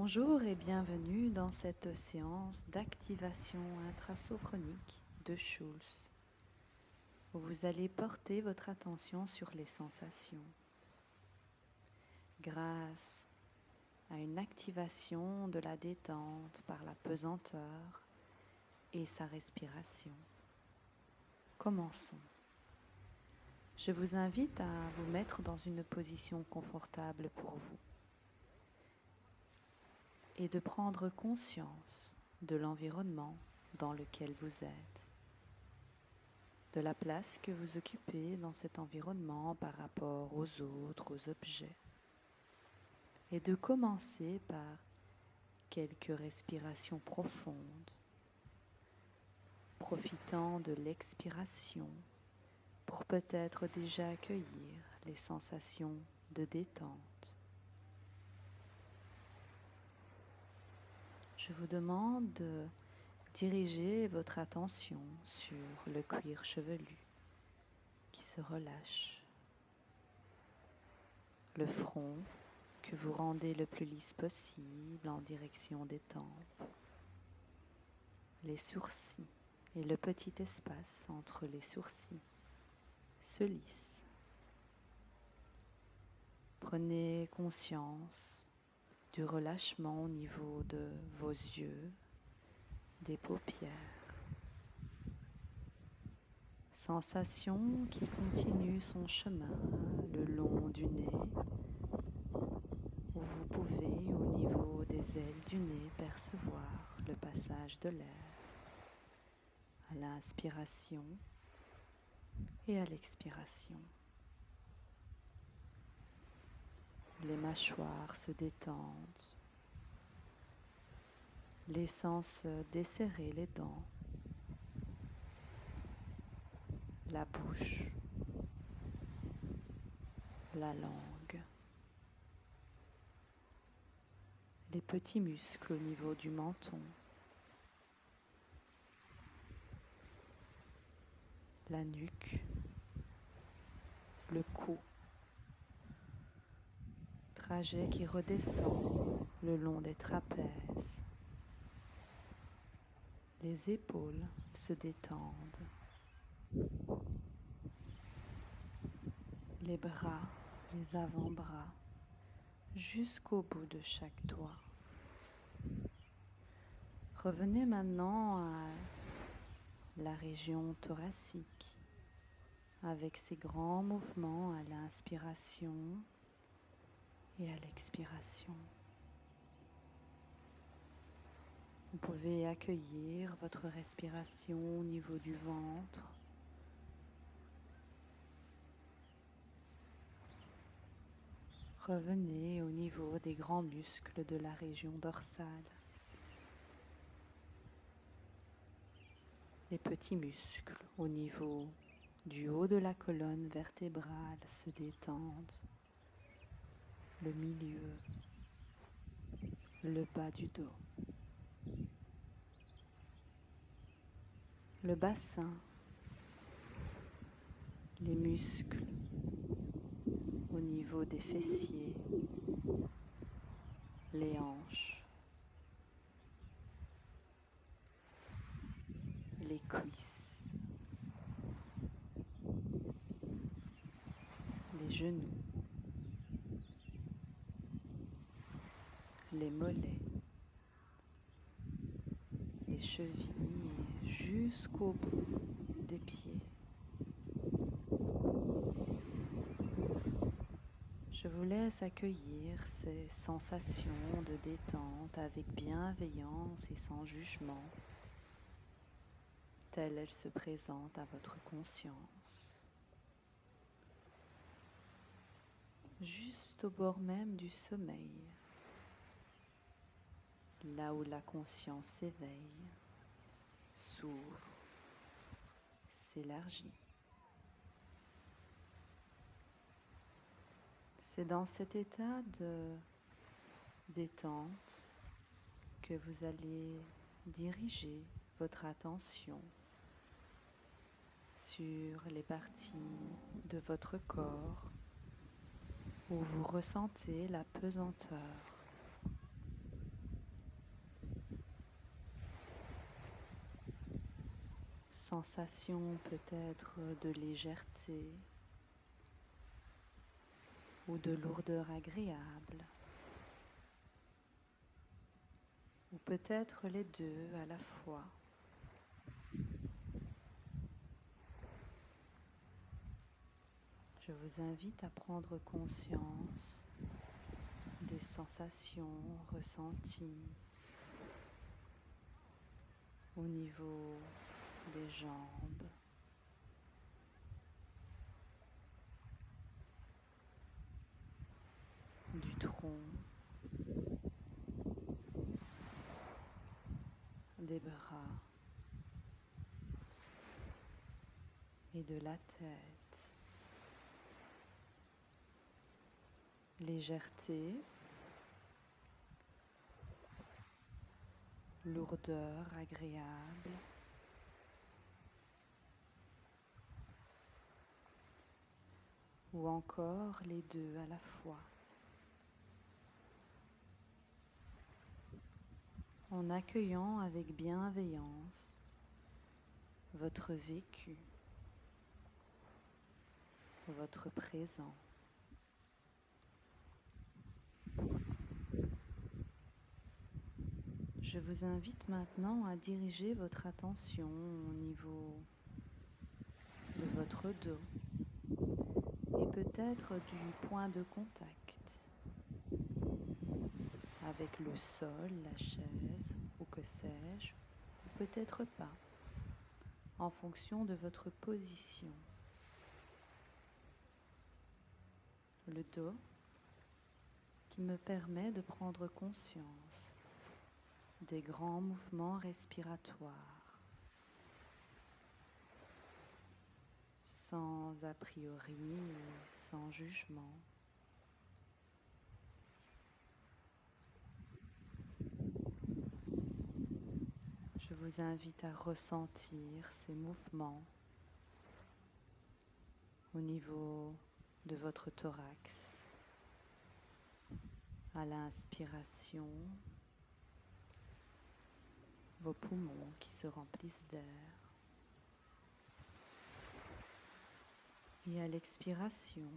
Bonjour et bienvenue dans cette séance d'activation intrasophronique de Schulz, où vous allez porter votre attention sur les sensations. Grâce à une activation de la détente par la pesanteur et sa respiration. Commençons. Je vous invite à vous mettre dans une position confortable pour vous et de prendre conscience de l'environnement dans lequel vous êtes, de la place que vous occupez dans cet environnement par rapport aux autres, aux objets, et de commencer par quelques respirations profondes, profitant de l'expiration pour peut-être déjà accueillir les sensations de détente. Je vous demande de diriger votre attention sur le cuir chevelu qui se relâche, le front que vous rendez le plus lisse possible en direction des tempes, les sourcils et le petit espace entre les sourcils se lissent. Prenez conscience du relâchement au niveau de vos yeux, des paupières. Sensation qui continue son chemin le long du nez, où vous pouvez, au niveau des ailes du nez, percevoir le passage de l'air à l'inspiration et à l'expiration. Les mâchoires se détendent, laissant se desserrer les dents, la bouche, la langue, les petits muscles au niveau du menton, la nuque, le cou, trajet qui redescend le long des trapèzes. Les épaules se détendent, les bras, les avant-bras, jusqu'au bout de chaque doigt. Revenez maintenant à la région thoracique, avec ses grands mouvements à l'inspiration et à l'expiration. Vous pouvez accueillir votre respiration au niveau du ventre. Revenez au niveau des grands muscles de la région dorsale. Les petits muscles au niveau du haut de la colonne vertébrale se détendent. Le milieu, le bas du dos. Le bassin, les muscles au niveau des fessiers, les hanches, les cuisses, les genoux, les mollets, les chevilles et jusqu'au bout des pieds. Je vous laisse accueillir ces sensations de détente avec bienveillance et sans jugement, telles elles se présentent à votre conscience. Juste au bord même du sommeil, là où la conscience s'éveille, s'ouvre, s'élargit. C'est dans cet état de détente que vous allez diriger votre attention sur les parties de votre corps où vous ressentez la pesanteur. sensation peut-être de légèreté ou de lourdeur agréable, ou peut-être les deux à la fois. Je vous invite à prendre conscience des sensations ressenties au niveau des jambes, du tronc, des bras et de la tête. Légèreté, lourdeur agréable, ou encore les deux à la fois. En accueillant avec bienveillance votre vécu, votre présent. Je vous invite maintenant à diriger votre attention au niveau de votre dos et peut-être du point de contact avec le sol, la chaise ou que sais-je, ou peut-être pas, en fonction de votre position. Le dos qui me permet de prendre conscience des grands mouvements respiratoires, sans a priori et sans jugement. Je vous invite à ressentir ces mouvements au niveau de votre thorax, à l'inspiration, vos poumons qui se remplissent d'air, et à l'expiration,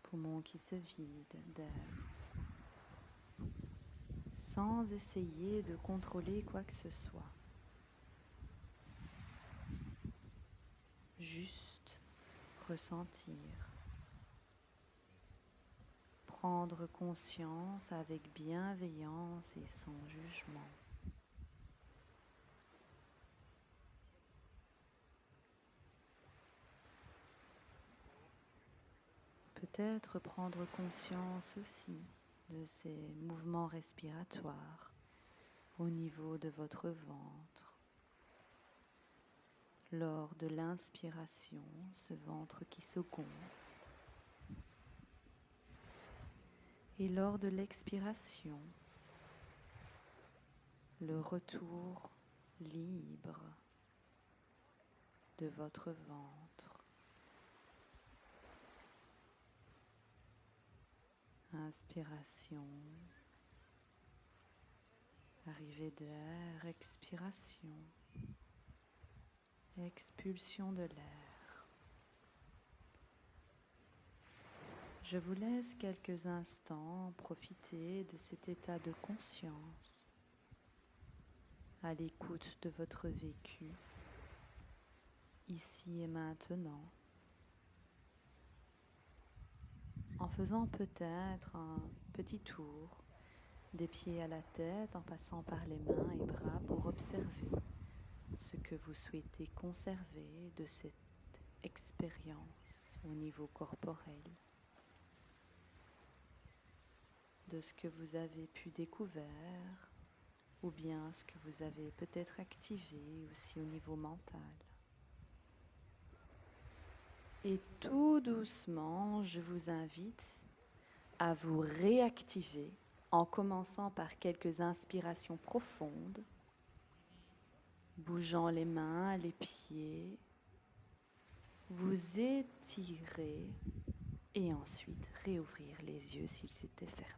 poumons qui se vident d'air, sans essayer de contrôler quoi que ce soit. Juste ressentir, prendre conscience avec bienveillance et sans jugement. Peut-être prendre conscience aussi de ces mouvements respiratoires au niveau de votre ventre. Lors de l'inspiration, ce ventre qui se gonfle. Et lors de l'expiration, le retour libre de votre ventre. Inspiration, arrivée d'air, expiration. Expulsion de l'air. Je vous laisse quelques instants profiter de cet état de conscience, à l'écoute de votre vécu, ici et maintenant, en faisant peut-être un petit tour des pieds à la tête, en passant par les mains et bras pour observer ce que vous souhaitez conserver de cette expérience au niveau corporel, de ce que vous avez pu découvrir ou bien ce que vous avez peut-être activé aussi au niveau mental. Et tout doucement, je vous invite à vous réactiver en commençant par quelques inspirations profondes, bougeant les mains, les pieds, vous étirez et ensuite réouvrir les yeux s'ils étaient fermés.